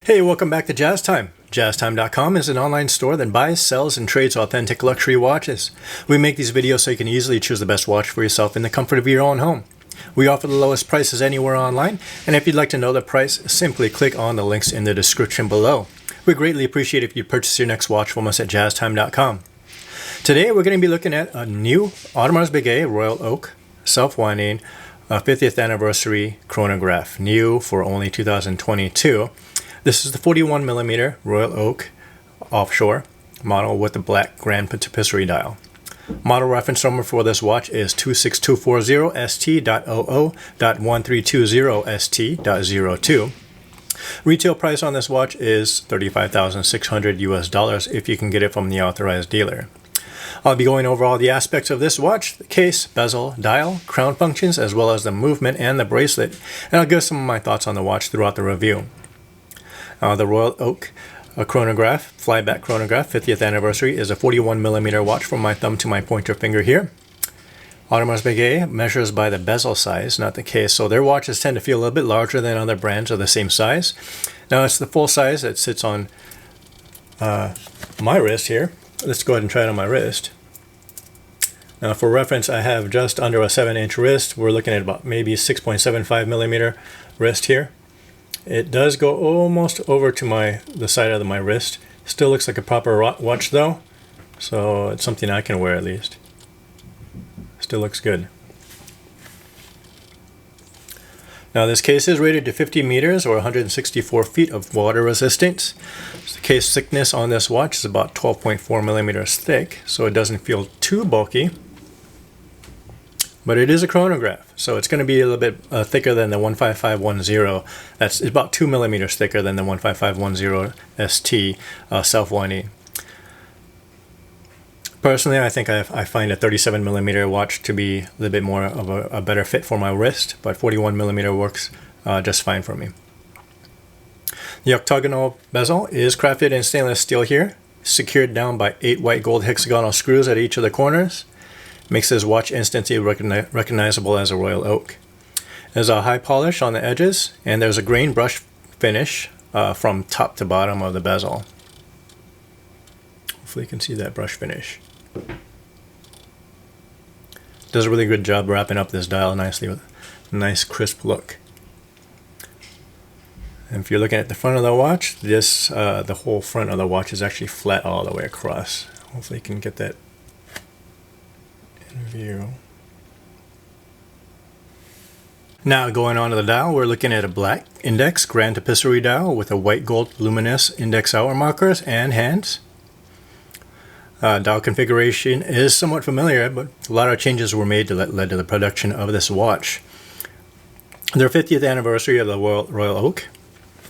Hey, welcome back to Jaztime. Jaztime.com is an online store that buys, sells, and trades authentic luxury watches. We make these videos so you can easily choose the best watch for yourself in the comfort of your own home. We offer the lowest prices anywhere online, and if you'd like to know the price, simply click on the links in the description below. We greatly appreciate if you purchase your next watch from us at Jaztime.com. Today we're going to be looking at a new Audemars Piguet Royal Oak self-winding 50th anniversary chronograph, new for only 2022. This is the 41mm Royal Oak offshore model with the black grand tapisserie dial. Model reference number for this watch is 26240ST.OO.1320ST.02. Retail price on this watch is $35,600 if you can get it from the authorized dealer. I'll be going over all the aspects of this watch: the case, bezel, dial, crown functions, as well as the movement and the bracelet, and I'll give some of my thoughts on the watch throughout the review. The Royal Oak chronograph, flyback chronograph, 50th anniversary, is a 41mm watch from my thumb to my pointer finger here. Audemars Piguet measures by the bezel size, not the case, so their watches tend to feel a little bit larger than other brands of the same size. Now it's the full size that sits on my wrist here. Let's go ahead and try it on my wrist. Now for reference, I have just under a 7-inch wrist. We're looking at about maybe 6.75mm wrist here. It does go almost over to the side of my wrist. Still looks like a proper watch though, so it's something I can wear at least. Still looks good. Now this case is rated to 50 meters or 164 feet of water resistance. The case thickness on this watch is about 12.4 millimeters thick, so it doesn't feel too bulky. But it is a chronograph, so it's going to be a little bit thicker than the 15510. That's about 2 millimeters thicker than the 15510 ST self-winding. Personally, I think I find a 37mm watch to be a little bit more of a better fit for my wrist, but 41mm works just fine for me. The octagonal bezel is crafted in stainless steel here, secured down by 8 white gold hexagonal screws at each of the corners. Makes this watch instantly recognizable as a Royal Oak. There's a high polish on the edges, and there's a grain brush finish from top to bottom of the bezel. Hopefully you can see that brush finish. Does a really good job wrapping up this dial nicely with a nice crisp look. And if you're looking at the front of the watch, the whole front of the watch is actually flat all the way across. Hopefully you can get that in view. Now going on to the dial, we're looking at a black index grand tapisserie dial with a white gold luminous index hour markers and hands. Dial configuration is somewhat familiar, but a lot of changes were made that led to the production of this watch. Their 50th anniversary of the Royal Oak,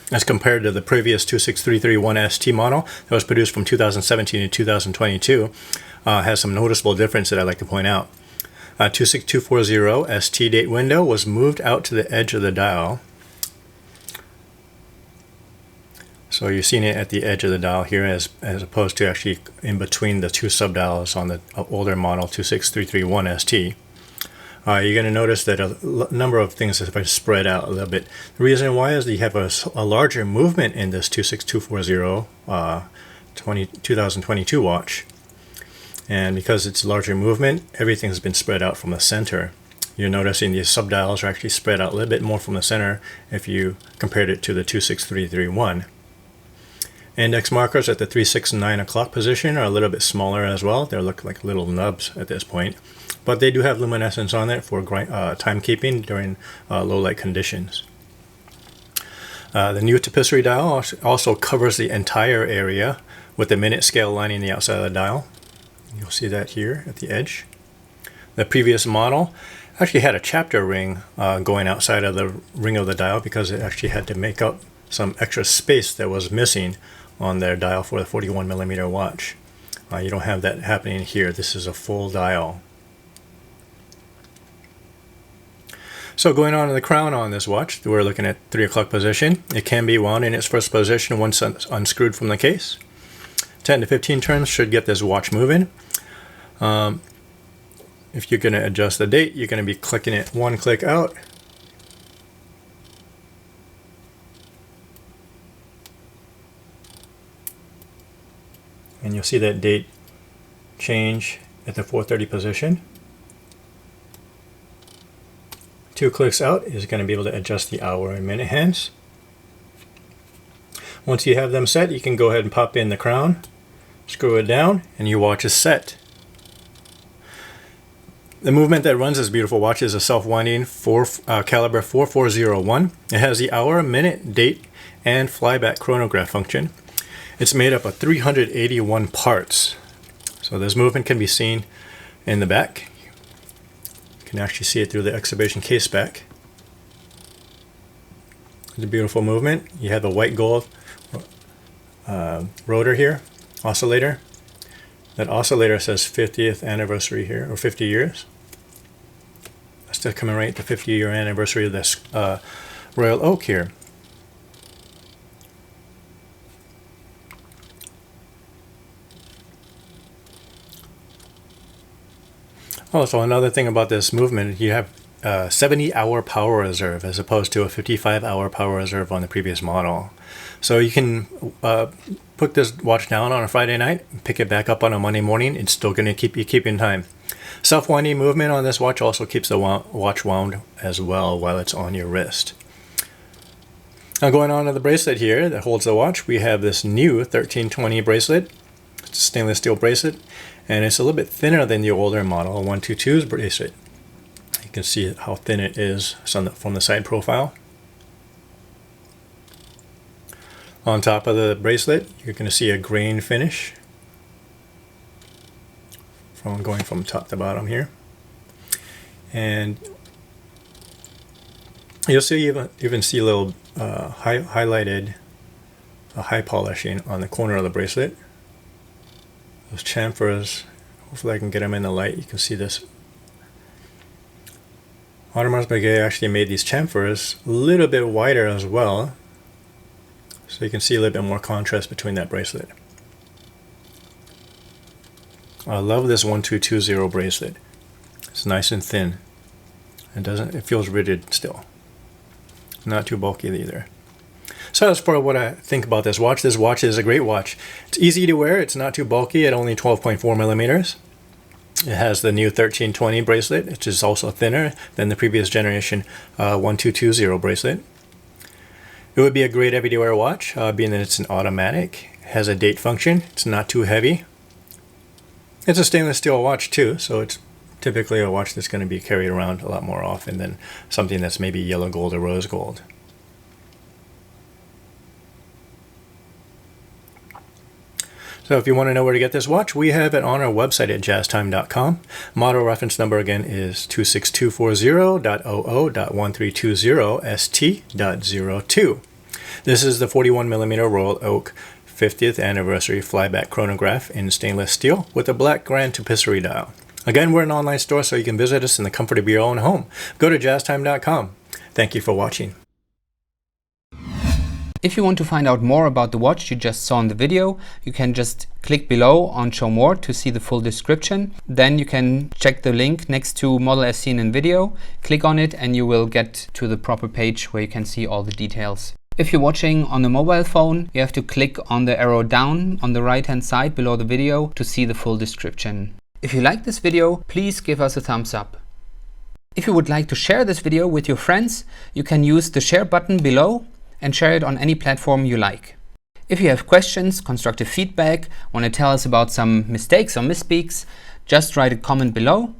as compared to the previous 26340ST model that was produced from 2017 to 2022, has some noticeable difference that I'd like to point out. 26240ST date window was moved out to the edge of the dial. So you're seeing it at the edge of the dial here as opposed to actually in between the two subdials on the older model 26331ST. You're going to notice that a number of things have been spread out a little bit. The reason why is that you have a larger movement in this 26240 2022 watch. And because it's larger movement, everything's been spread out from the center. You're noticing the subdials are actually spread out a little bit more from the center if you compared it to the 26331. Index markers at the 3, 6, and 9 o'clock position are a little bit smaller as well. They look like little nubs at this point. But they do have luminescence on it for timekeeping during low light conditions. The new tapisserie dial also covers the entire area with the minute scale lining the outside of the dial. You'll see that here at the edge. The previous model actually had a chapter ring going outside of the ring of the dial because it actually had to make up some extra space that was missing on their dial for the 41mm watch. You don't have that happening here. This is a full dial. So going on to the crown on this watch, we're looking at 3 o'clock position. It can be wound in its first position once unscrewed from the case. 10 to 15 turns should get this watch moving. If you're going to adjust the date, you're going to be clicking it one click out you'll see that date change at the 4:30 position. 2 clicks out is going to be able to adjust the hour and minute hands. Once you have them set, you can go ahead and pop in the crown, screw it down, and your watch is set. The movement that runs this beautiful watch is a self-winding caliber 4401. It has the hour, minute, date, and flyback chronograph function. It's made up of 381 parts. So this movement can be seen in the back. You can actually see it through the exhibition case back. It's a beautiful movement. You have the white gold rotor here, oscillator. That oscillator says 50th anniversary here, or 50 years. That's still coming right to 50-year anniversary of this Royal Oak here. Oh, so another thing about this movement, you have 70-hour power reserve as opposed to a 55-hour power reserve on the previous model. So you can put this watch down on a Friday night, pick it back up on a Monday morning. It's still going to keep you keeping time. Self-winding movement on this watch also keeps the watch wound as well while it's on your wrist. Now going on to the bracelet here that holds the watch, we have this new 1320 bracelet. It's a stainless steel bracelet, and it's a little bit thinner than the older model 122's bracelet. You can see how thin it is from the side profile. On top of the bracelet, you're going to see a grain finish going from top to bottom here, and you'll see even see a little highlighted high polishing on the corner of the bracelet. Those chamfers, hopefully I can get them in the light. You can see this. Audemars Piguet actually made these chamfers a little bit wider as well, so you can see a little bit more contrast between that bracelet. I love this 1220 bracelet. It's nice and thin. It feels rigid still. Not too bulky either. So that's part of what I think about this watch. This watch is a great watch. It's easy to wear. It's not too bulky at only 12.4 millimeters. It has the new 1320 bracelet, which is also thinner than the previous generation 1220 bracelet. It would be a great everyday wear watch, being that it's an automatic. It has a date function. It's not too heavy. It's a stainless steel watch too, so it's typically a watch that's going to be carried around a lot more often than something that's maybe yellow gold or rose gold. So if you want to know where to get this watch, we have it on our website at Jaztime.com. Model reference number again is 26240.OO.1320ST.02. This is the 41mm Royal Oak 50th anniversary flyback chronograph in stainless steel with a black grand tapisserie dial. Again, we're an online store, so you can visit us in the comfort of your own home. Go to Jaztime.com. Thank you for watching. If you want to find out more about the watch you just saw in the video, you can just click below on Show More to see the full description. Then you can check the link next to model as seen in video, click on it, and you will get to the proper page where you can see all the details. If you're watching on a mobile phone, you have to click on the arrow down on the right hand side below the video to see the full description. If you like this video, please give us a thumbs up. If you would like to share this video with your friends, you can use the share button below and share it on any platform you like. If you have questions, constructive feedback, want to tell us about some mistakes or misspeaks, just write a comment below.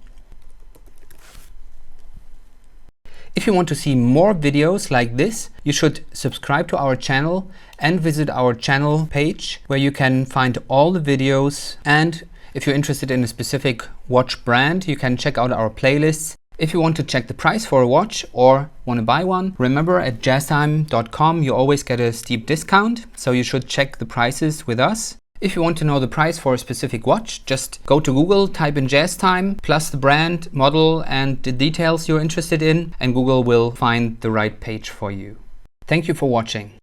If you want to see more videos like this, you should subscribe to our channel and visit our channel page where you can find all the videos. And if you're interested in a specific watch brand, you can check out our playlists. If you want to check the price for a watch or want to buy one, remember at Jaztime.com you always get a steep discount, so you should check the prices with us. If you want to know the price for a specific watch, just go to Google, type in Jaztime, plus the brand, model and the details you're interested in, and Google will find the right page for you. Thank you for watching.